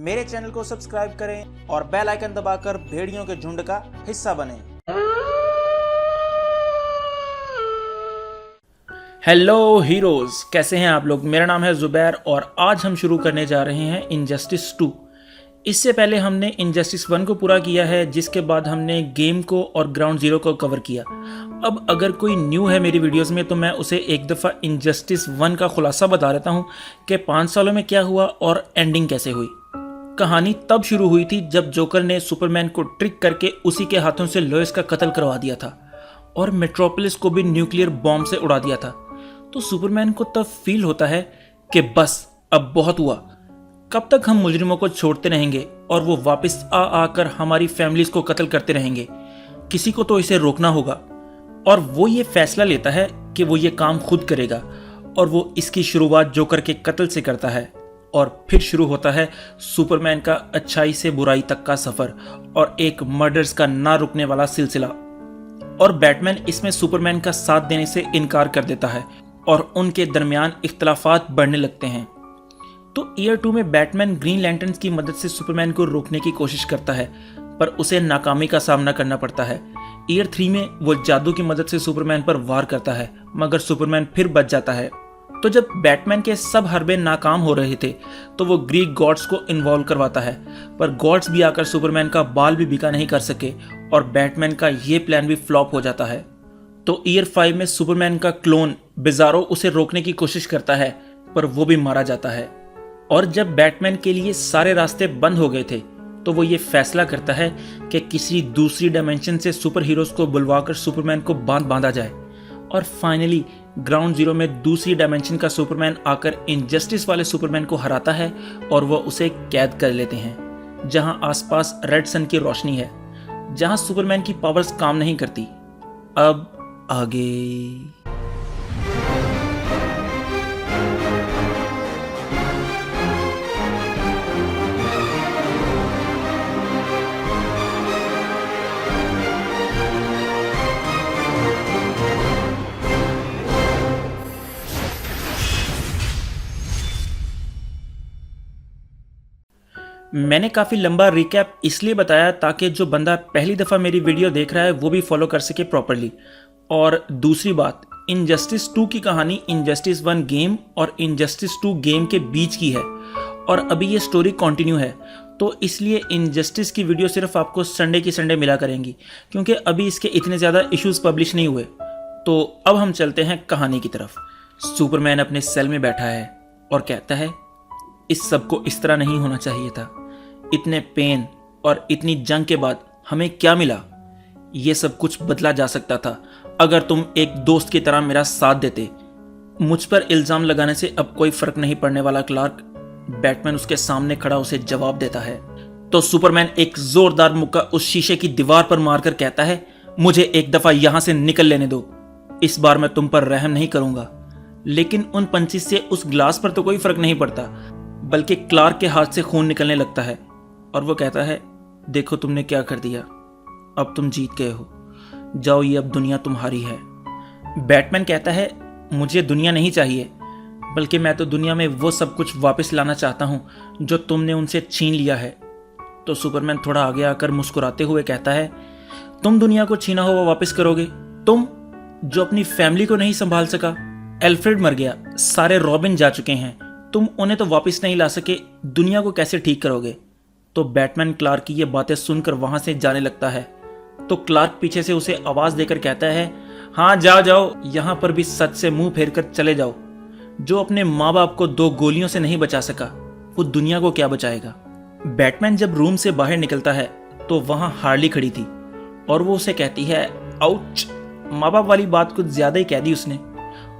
मेरे चैनल को सब्सक्राइब करें और बेल आइकन दबाकर भेड़ियों के झुंड का हिस्सा बनें। हेलो हीरोज, कैसे हैं आप लोग। मेरा नाम है जुबैर और आज हम शुरू करने जा रहे हैं इनजस्टिस 2। इससे पहले हमने इनजस्टिस 1 को पूरा किया है, जिसके बाद हमने गेम को और ग्राउंड जीरो को कवर किया। अब अगर कोई न्यू है मेरी वीडियोस में तो मैं उसे एक दफ़ा इनजस्टिस 1 का खुलासा बता देता हूँ कि 5 सालों में क्या हुआ और एंडिंग कैसे हुई। कहानी तब शुरू हुई थी जब जोकर ने सुपरमैन को ट्रिक करके उसी के हाथों से लोइस का कत्ल करवा दिया था और मेट्रोपोलिस को भी न्यूक्लियर बॉम्ब से उड़ा दिया था। तो सुपरमैन को तब फील होता है कि बस अब बहुत हुआ, कब तक हम मुजरिमों को छोड़ते रहेंगे और वो वापस आकर हमारी फैमिलीज को कत्ल करते रहेंगे। किसी को तो इसे रोकना होगा। और वो ये फैसला लेता है कि वो ये काम खुद करेगा और वो इसकी शुरुआत जोकर के कत्ल से करता है। और फिर शुरू होता है सुपरमैन का अच्छाई से बुराई तक का सफर और एक मर्डर्स का ना रुकने वाला सिलसिला। और बैटमैन इसमें सुपरमैन का साथ देने से इनकार कर देता है और उनके दरमियान इख्तलाफात बढ़ने लगते हैं। तो ईयर 2 में बैटमैन ग्रीन लैंटर्न्स की मदद से सुपरमैन को रोकने की कोशिश करता है, पर उसे नाकामी का सामना करना पड़ता है। ईयर 3 में वो जादू की मदद से सुपरमैन पर वार करता है, मगर सुपरमैन फिर बच जाता है। तो जब बैटमैन के सब हरबे नाकाम हो रहे थे तो वो ग्रीक गॉड्स को इन्वॉल्व करवाता है, पर गॉड्स भी आकर सुपरमैन का बाल भी बिका नहीं कर सके और बैटमैन का ये प्लान भी फ्लॉप हो जाता है। तो ईयर 5 में सुपरमैन का क्लोन बिजारो उसे रोकने की कोशिश करता है, पर वो भी मारा जाता है। और जब बैटमैन के लिए सारे रास्ते बंद हो गए थे तो वो ये फैसला करता है कि किसी दूसरी डायमेंशन से सुपर हीरोज को बुलवाकर सुपरमैन को बांधा जाए। और फाइनली ग्राउंड जीरो में दूसरी डायमेंशन का सुपरमैन आकर इनजस्टिस वाले सुपरमैन को हराता है और वो उसे कैद कर लेते हैं, जहां आसपास रेड सन की रोशनी है, जहां सुपरमैन की पावर्स काम नहीं करती। अब आगे मैंने काफ़ी लंबा रिकैप इसलिए बताया ताकि जो बंदा पहली दफ़ा मेरी वीडियो देख रहा है वो भी फॉलो कर सके प्रॉपरली। और दूसरी बात, इनजस्टिस 2 की कहानी इनजस्टिस 1 गेम और इनजस्टिस 2 गेम के बीच की है और अभी ये स्टोरी कंटिन्यू है। तो इसलिए इनजस्टिस की वीडियो सिर्फ आपको संडे की संडे मिला करेंगी, क्योंकि अभी इसके इतने ज़्यादा इश्यूज पब्लिश नहीं हुए। तो अब हम चलते हैं कहानी की तरफ। सुपरमैन अपने सेल में बैठा है और कहता है, इस सब को इस तरह नहीं होना चाहिए था। इतने पेन और इतनी जंग के बाद हमें क्या मिला। ये सब कुछ बदला जा सकता था अगर तुम एक दोस्त की तरह मेरा साथ देते। मुझ पर इल्जाम लगाने से अब कोई फर्क नहीं पड़ने वाला क्लार्क। बैटमैन उसके सामने खड़ा उसे जवाब देता है। तो सुपरमैन एक जोरदार मुक्का उस शीशे की दीवार पर मारकर कहता है, मुझे एक दफा यहां से निकल लेने दो। इस बार मैं तुम पर रहम नहीं करूंगा। लेकिन उन पंचिस से उस ग्लास पर तो कोई फर्क नहीं पड़ता, बल्कि क्लार्क के हाथ से खून निकलने लगता है और वो कहता है, देखो तुमने क्या कर दिया, अब तुम जीत गए हो, जाओ ये अब दुनिया तुम्हारी है। बैटमैन कहता है, मुझे दुनिया नहीं चाहिए, बल्कि मैं तो दुनिया में वो सब कुछ वापस लाना चाहता हूँ जो तुमने उनसे छीन लिया है। तो सुपरमैन थोड़ा आगे आकर मुस्कुराते हुए कहता है, तुम दुनिया को छीना हुआ वापस करोगे? तुम जो अपनी फैमिली को नहीं संभाल सका। एल्फ्रेड मर गया, सारे रॉबिन जा चुके हैं, तुम उन्हें तो वापस नहीं ला सके, दुनिया को कैसे ठीक करोगे? तो बैटमैन क्लार्क की ये बातें सुनकर वहां से जाने लगता है। तो क्लार्क पीछे से उसे आवाज देकर कहता है, हाँ जाओ जाओ, यहां पर भी सच से मुंह फेर कर चले जाओ। जो अपने माँ बाप को 2 गोलियों से नहीं बचा सका, वो दुनिया को क्या बचाएगा। बैटमैन जब रूम से बाहर निकलता है तो वहां हार्ली खड़ी थी और वो उसे कहती है, आउच। माँ बाप वाली बात कुछ ज्यादा ही कह दी उसने।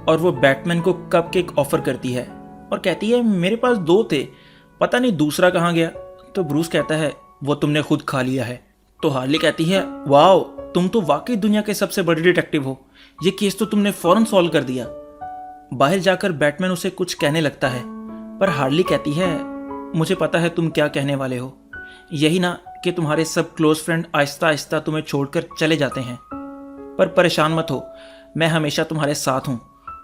और वो बैटमैन को कपकेक ऑफर करती है और कहती है, मेरे पास 2 थे, पता नहीं दूसरा कहाँ गया। तो ब्रूस कहता है, वो तुमने खुद खा लिया है। तो हार्ली कहती है, वाओ, तुम तो वाकई दुनिया के सबसे बड़े डिटेक्टिव हो, ये केस तो तुमने फौरन सॉल्व कर दिया। बाहर जाकर बैटमैन उसे कुछ कहने लगता है, पर हार्ली कहती है, मुझे पता है तुम क्या कहने वाले हो, यही ना कि तुम्हारे सब क्लोज फ्रेंड आहिस्ता आहिस्ता तुम्हें छोड़कर चले जाते हैं। पर परेशान मत हो, मैं हमेशा तुम्हारे साथ हूं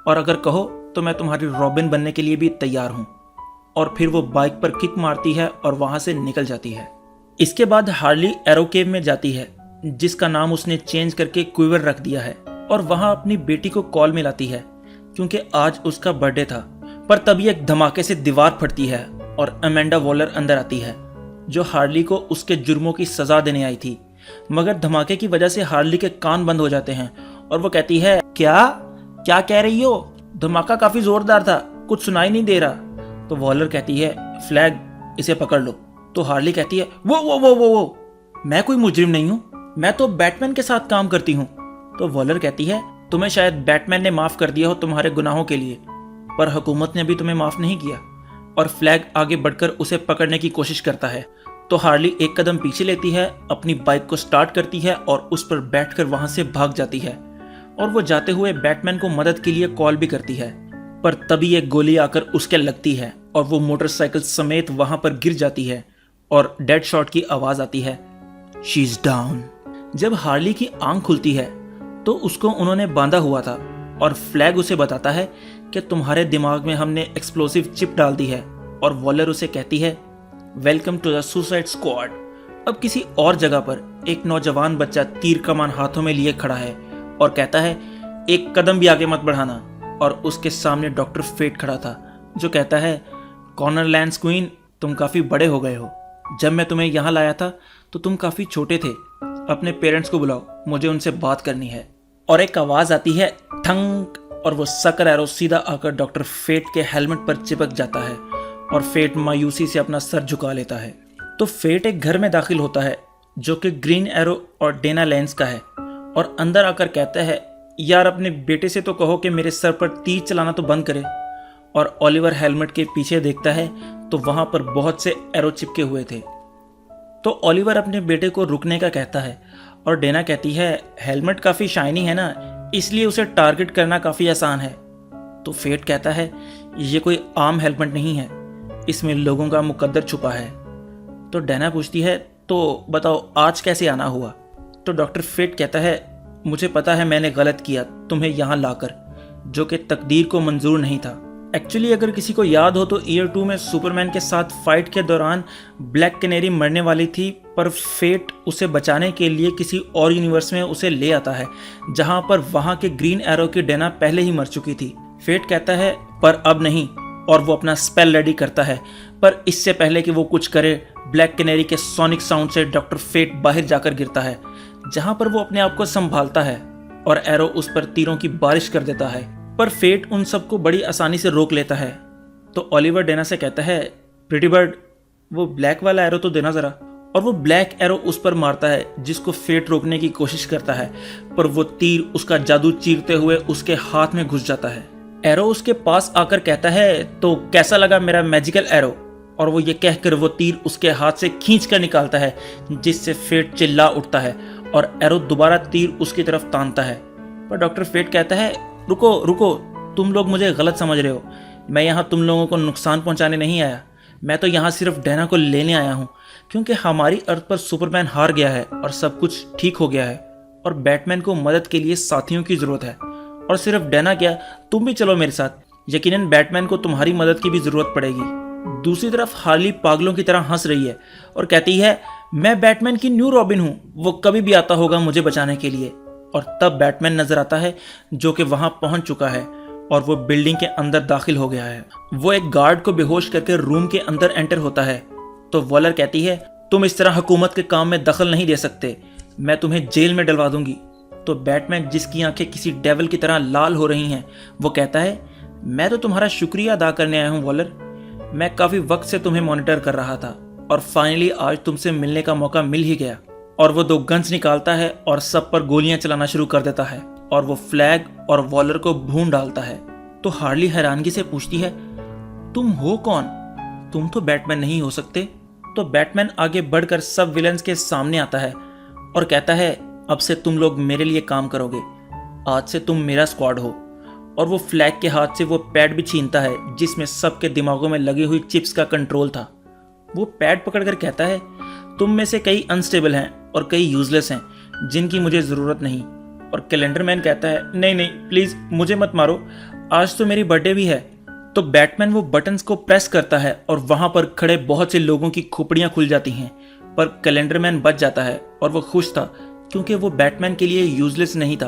और अगर कहो तो मैं तुम्हारी रॉबिन बनने के लिए भी तैयार हूं। और फिर वो बाइक पर किक मारती है और वहां से निकल जाती है। इसके बाद हार्ली एरो केव में जाती है, जिसका नाम उसने चेंज करके क्विवर रख दिया है, और वहां अपनी बेटी को कॉल मिलाती है क्योंकि आज उसका बर्थडे था। पर तभी एक धमाके से दीवार फटती है और अमेंडा वॉलर अंदर आती है, जो हार्ली को उसके जुर्मों की सजा देने आई थी। मगर धमाके की वजह से हार्ली के कान बंद हो जाते हैं और वो कहती है, क्या क्या कह रही हो? धमाका काफी जोरदार था, कुछ सुनाई नहीं दे रहा। तो वॉलर कहती है, फ्लैग, इसे पकड़ लो। तो हार्ली कहती है, वो मैं कोई मुजरिम नहीं हूँ, मैं तो बैटमैन के साथ काम करती हूँ। तो वॉलर कहती है, तुम्हें शायद बैटमैन ने माफ कर दिया हो तुम्हारे गुनाहों के लिए, पर हुकूमत ने अभी तुम्हें माफ नहीं किया। और फ्लैग आगे बढ़कर उसे पकड़ने की कोशिश करता है। तो हार्ली एक कदम पीछे लेती है, अपनी बाइक को स्टार्ट करती है और उस पर बैठकर वहां से भाग जाती है। और वो जाते हुए बैटमैन को मदद के लिए कॉल भी करती है, पर तभी एक गोली आकर उसके लगती है और वो मोटरसाइकिल समेत वहां पर गिर जाती है और डेड शॉट की आवाज आती है, शी इज डाउन। जब हार्ली की आंख खुलती है तो उसको उन्होंने बांधा हुआ था और फ्लैग उसे बताता है कि तुम्हारे दिमाग में हमने एक्सप्लोसिव चिप डाल दी है। और वॉलर उसे कहती है, welcome to the suicide squad. अब किसी और जगह पर एक नौजवान बच्चा तीर कमान हाथों में लिए खड़ा है और कहता है, एक कदम भी आगे मत बढ़ाना। और उसके सामने डॉक्टर फेट खड़ा था, जो कहता है, कॉर्नर लैंस क्वीन, तुम काफी बड़े हो गए हो। जब मैं तुम्हें यहाँ लाया था तो तुम काफी छोटे थे। अपने पेरेंट्स को बुलाओ, मुझे उनसे बात करनी है। और एक आवाज आती है, ठंक, और वो सकर एरो सीधा आकर डॉक्टर फेट के हेलमेट पर चिपक जाता है और फेट मायूसी से अपना सर झुका लेता है। तो फेट एक घर में दाखिल होता है जो कि ग्रीन एरो और डेना लेंस का है, और अंदर आकर कहता है, यार अपने बेटे से तो कहो कि मेरे सर पर तीर चलाना तो बंद करे। और ओलिवर हेलमेट के पीछे देखता है तो वहां पर बहुत से एरो चिपके हुए थे। तो ओलिवर अपने बेटे को रुकने का कहता है और डेना कहती है, हेलमेट काफी शाइनी है ना, इसलिए उसे टारगेट करना काफी आसान है। तो फेट कहता है, ये कोई आम हेलमेट नहीं है, इसमें लोगों का मुकद्दर छुपा है। तो डेना पूछती है, तो बताओ आज कैसे आना हुआ? तो डॉक्टर फेट कहता है, मुझे पता है मैंने गलत किया तुम्हें यहाँ लाकर, जो कि तकदीर को मंजूर नहीं था। एक्चुअली अगर किसी को याद हो तो ईयर 2 में सुपरमैन के साथ फाइट के दौरान ब्लैक कैनेरी मरने वाली थी, पर फेट उसे बचाने के लिए किसी और यूनिवर्स में उसे ले आता है, जहां पर वहां के ग्रीन एरो की डेना पहले ही मर चुकी थी। फेट कहता है, पर अब नहीं, और वो अपना स्पेल रेडी करता है। पर इससे पहले कि वो कुछ करे, ब्लैक कैनेरी के सोनिक साउंड से डॉक्टर फेट बाहर जाकर गिरता है, जहां पर वो अपने आप को संभालता है और एरो उस पर तीरों की बारिश कर देता है। पर फेट उन सबको बड़ी आसानी से रोक लेता है। तो ओलिवर डेना से कहता है, प्रिटी बर्ड, वो ब्लैक वाला एरो तो देना जरा। और वो ब्लैक एरो उस पर मारता है, जिसको फेट रोकने की कोशिश करता है, पर वो तीर उसका जादू चीरते हुए उसके हाथ में घुस जाता है। एरो उसके पास आकर कहता है, तो कैसा लगा मेरा मैजिकल एरो? और वो ये कहकर वो तीर उसके हाथ से खींच कर निकालता है, जिससे फेट चिल्ला उठता है और एरो दोबारा तीर उसकी तरफ तानता है। पर डॉक्टर फेट कहता है, रुको रुको, तुम लोग मुझे गलत समझ रहे हो, मैं यहाँ तुम लोगों को नुकसान पहुँचाने नहीं आया, मैं तो यहाँ सिर्फ डेना को लेने आया हूँ, क्योंकि हमारी अर्थ पर सुपरमैन हार गया है और सब कुछ ठीक हो गया है, और बैटमैन को मदद के लिए साथियों की जरूरत है। और सिर्फ डेना क्या, तुम भी चलो मेरे साथ, यकीनन बैटमैन को तुम्हारी मदद की भी जरूरत पड़ेगी। दूसरी तरफ हार्ली पागलों की तरह हंस रही है और कहती है, मैं बैटमैन की न्यू रॉबिन हूँ, वो कभी भी आता होगा मुझे बचाने के लिए। और तब बैटमैन नजर आता है, जो कि वहां पहुंच चुका है और वो बिल्डिंग के अंदर दाखिल हो गया है। वो एक गार्ड को बेहोश करके रूम के अंदर एंटर होता है। तो वॉलर कहती है, तुम इस तरह हुकूमत के काम में दखल नहीं दे सकते, मैं तुम्हें जेल में डलवा दूंगी। तो बैटमैन, जिसकी आंखें किसी डेविल की तरह लाल हो रही हैं, वो कहता है, मैं तो तुम्हारा शुक्रिया अदा करने आया हूँ वॉलर, मैं काफी वक्त से तुम्हें मॉनिटर कर रहा था और फाइनली आज तुमसे मिलने का मौका मिल ही गया। और वो 2 गन्स निकालता है और सब पर गोलियां चलाना शुरू कर देता है और वो फ्लैग और वॉलर को भून डालता है। तो हार्ली हैरानगी से पूछती है, तुम हो कौन? तुम तो बैटमैन नहीं हो सकते। तो बैटमैन आगे बढ़कर सब विलन्स के सामने आता है और कहता है, अब से तुम लोग मेरे लिए काम करोगे, आज से तुम मेरा स्क्वाड हो। और वो फ्लैग के हाथ से वो पैड भी छीनता है जिसमें सबके दिमागों में लगी हुई चिप्स का कंट्रोल था। वो पैड पकड़कर कहता है, तुम में से कई अनस्टेबल हैं और कई यूजलेस हैं जिनकी मुझे ज़रूरत नहीं। और कैलेंडर मैन कहता है, नहीं नहीं प्लीज़ मुझे मत मारो, आज तो मेरी बर्थडे भी है। तो तो बैटमैन वो बटन्स को प्रेस करता है और वहां पर खड़े बहुत से लोगों की खोपड़ियां खुल जाती हैं, पर कैलेंडरमैन बच जाता है और वो खुश था क्योंकि वो बैटमैन के लिए यूजलेस नहीं था।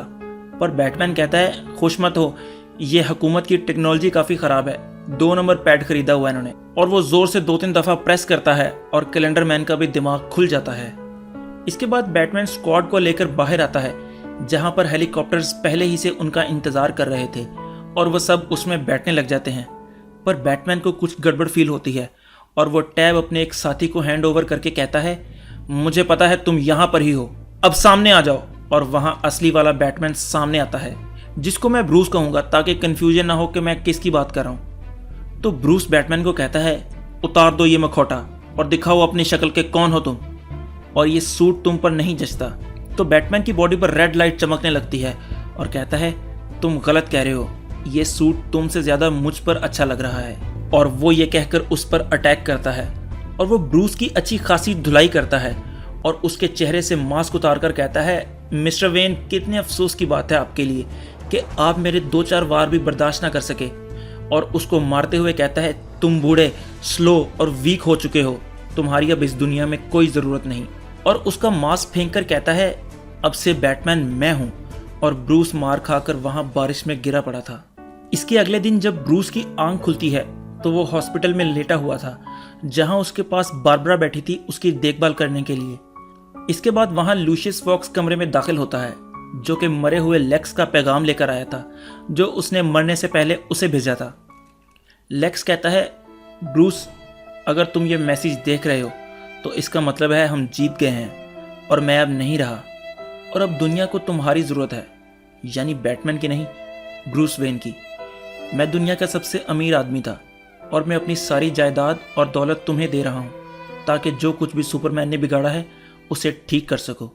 पर बैटमैन कहता है खुश मत हो, ये हुकूमत की टेक्नोलॉजी काफ़ी ख़राब है, 2 नंबर पैड खरीदा हुआ है इन्होंने। और वो ज़ोर से 2-3 दफ़ा प्रेस करता है और कैलेंडरमैन का भी दिमाग खुल जाता है। इसके बाद बैटमैन स्क्वाड को लेकर बाहर आता है जहां पर हेलीकॉप्टर्स पहले ही से उनका इंतज़ार कर रहे थे और वो सब उसमें बैठने लग जाते हैं। पर बैटमैन को कुछ गड़बड़ फील होती है और वो टैब अपने एक साथी को हैंड ओवर करके कहता है मुझे पता है तुम यहाँ पर ही हो, अब सामने आ जाओ। और वहाँ असली वाला बैटमैन सामने आता है जिसको मैं ब्रूस कहूँगा ताकि कन्फ्यूजन ना हो कि मैं किसकी बात कर रहा हूँ। तो ब्रूस बैटमैन को कहता है उतार दो ये मखौटा और दिखाओ अपनी शक्ल के कौन हो तुम, और ये सूट तुम पर नहीं जचता। तो बैटमैन की बॉडी पर रेड लाइट चमकने लगती है और कहता है तुम गलत कह रहे हो, ये सूट तुमसे ज़्यादा मुझ पर अच्छा लग रहा है। और वो ये कहकर उस पर अटैक करता है और वो ब्रूस की अच्छी खासी धुलाई करता है और उसके चेहरे से मास्क उतार कर कहता है मिस्टर वेन, कितने अफसोस की बात है आपके लिए कि आप मेरे 2-4 वार भी बर्दाश्त ना कर सके। और उसको मारते हुए कहता है तुम बूढ़े, स्लो और वीक हो चुके हो, तुम्हारी अब इस दुनिया में कोई ज़रूरत नहीं। और उसका मास्क फेंक कर कहता है अब से बैटमैन मैं हूँ। और ब्रूस मार खाकर वहाँ बारिश में गिरा पड़ा था। इसके अगले दिन जब ब्रूस की आंख खुलती है तो वो हॉस्पिटल में लेटा हुआ था जहाँ उसके पास बारबरा बैठी थी उसकी देखभाल करने के लिए। इसके बाद वहाँ लूशियस फॉक्स कमरे में दाखिल होता है जो कि मरे हुए लेक्स का पैगाम लेकर आया था जो उसने मरने से पहले उसे भेजा था। लेक्स कहता है ब्रूस, अगर तुम ये मैसेज देख रहे हो तो इसका मतलब है हम जीत गए हैं और मैं अब नहीं रहा और अब दुनिया को तुम्हारी ज़रूरत है, यानी बैटमैन की नहीं, ब्रूस वेन की। मैं दुनिया का सबसे अमीर आदमी था और मैं अपनी सारी जायदाद और दौलत तुम्हें दे रहा हूँ ताकि जो कुछ भी सुपरमैन ने बिगाड़ा है उसे ठीक कर सको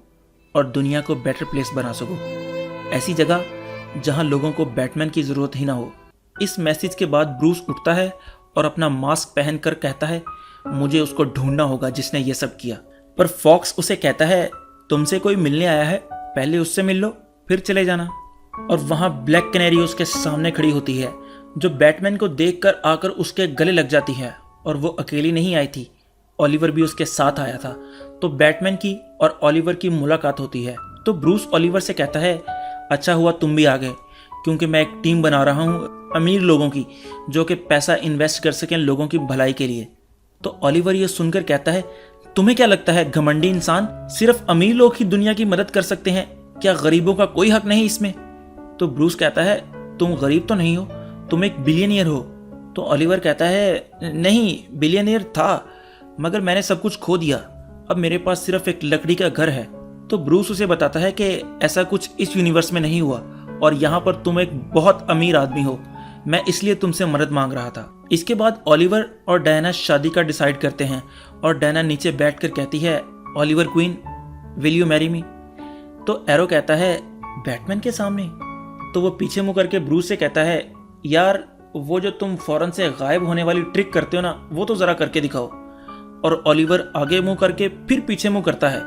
और दुनिया को बेटर प्लेस बना सको, ऐसी जगह जहाँ लोगों को बैटमैन की ज़रूरत ही ना हो। इस मैसेज के बाद ब्रूस उठता है और अपना मास्क पहनकर कहता है मुझे उसको ढूंढना होगा जिसने ये सब किया। पर फॉक्स उसे कहता है तुमसे कोई मिलने आया है, पहले उससे मिल लो फिर चले जाना। और वहाँ ब्लैक कैनेरी उसके सामने खड़ी होती है जो बैटमैन को देखकर आकर उसके गले लग जाती है। और वो अकेली नहीं आई थी, ओलिवर भी उसके साथ आया था। तो बैटमैन की और ओलिवर की मुलाकात होती है। तो ब्रूस ओलिवर से कहता है अच्छा हुआ तुम भी आ गए क्योंकि मैं एक टीम बना रहा हूँ अमीर लोगों की जो कि पैसा इन्वेस्ट कर सकें लोगों की भलाई के लिए। तो ओलिवर ये सुनकर कहता है तुम्हें क्या लगता है घमंडी इंसान, सिर्फ अमीर लोग ही दुनिया की मदद कर सकते हैं, क्या गरीबों का कोई हक नहीं इसमें? तो ब्रूस कहता है तुम गरीब तो नहीं हो, तुम एक बिलियनियर हो। तो ओलिवर कहता है नहीं, बिलियनियर था मगर मैंने सब कुछ खो दिया, अब मेरे पास सिर्फ एक लकड़ी का घर है। तो ब्रूस उसे बताता है कि ऐसा कुछ इस यूनिवर्स में नहीं हुआ और यहाँ पर तुम एक बहुत अमीर आदमी हो, मैं इसलिए तुमसे मदद मांग रहा था। इसके बाद ओलिवर और डायना शादी का डिसाइड करते हैं और डायना नीचे बैठकर कहती है Oliver queen, will you marry me? तो एरो कहता है बैटमैन के सामने? तो वो पीछे मुँह करके ब्रूस से कहता है यार वो जो तुम फौरन से गायब होने वाली ट्रिक करते हो ना, वो तो ज़रा करके दिखाओ। और ओलिवर आगे मुंह करके फिर पीछे मुंह करता है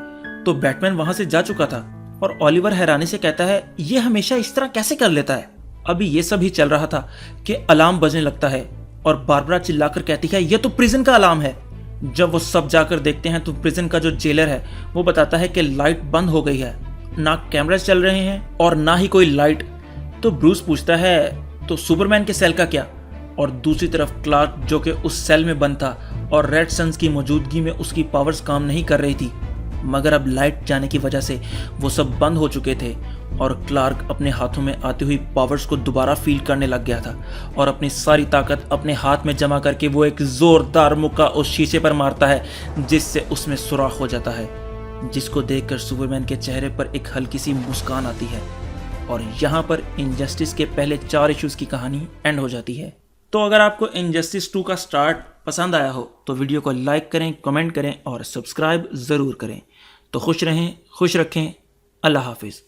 तो बैटमैन वहां से जा चुका था। और ओलिवर हैरानी से कहता है ये हमेशा इस तरह कैसे कर लेता है? अभी ये सब ही चल रहा था कि अलार्म बजने लगता है और बारबरा चिल्लाकर कहती है ये तो प्रिजन का अलार्म है। जब वो सब जाकर देखते हैं तो प्रिजन का जो जेलर है वो बताता है कि लाइट बंद हो गई है, ना कैमरास चल रहे हैं और ना ही कोई लाइट। तो ब्रूस पूछता है तो सुपरमैन के सेल का क्या? और दूसरी तरफ क्लार्क जो कि उस सेल में बंद था और रेड सन्स की मौजूदगी में उसकी पावर्स काम नहीं कर रही थी, मगर अब लाइट जाने की वजह से वो सब बंद हो चुके थे और क्लार्क अपने हाथों में आती हुई पावर्स को दोबारा फील करने लग गया था और अपनी सारी ताकत अपने हाथ में जमा करके वो एक जोरदार मुक्का उस शीशे पर मारता है जिससे उसमें सुराख हो जाता है, जिसको देखकर सुपरमैन के चेहरे पर एक हल्की सी मुस्कान आती है। और यहाँ पर इनजस्टिस के पहले 4 इश्यूज की कहानी एंड हो जाती है। तो अगर आपको इनजस्टिस 2 का स्टार्ट पसंद आया हो तो वीडियो को लाइक करें, कमेंट करें और सब्सक्राइब ज़रूर करें। तो खुश रहें, खुश रखें। अल्लाह हाफिज़।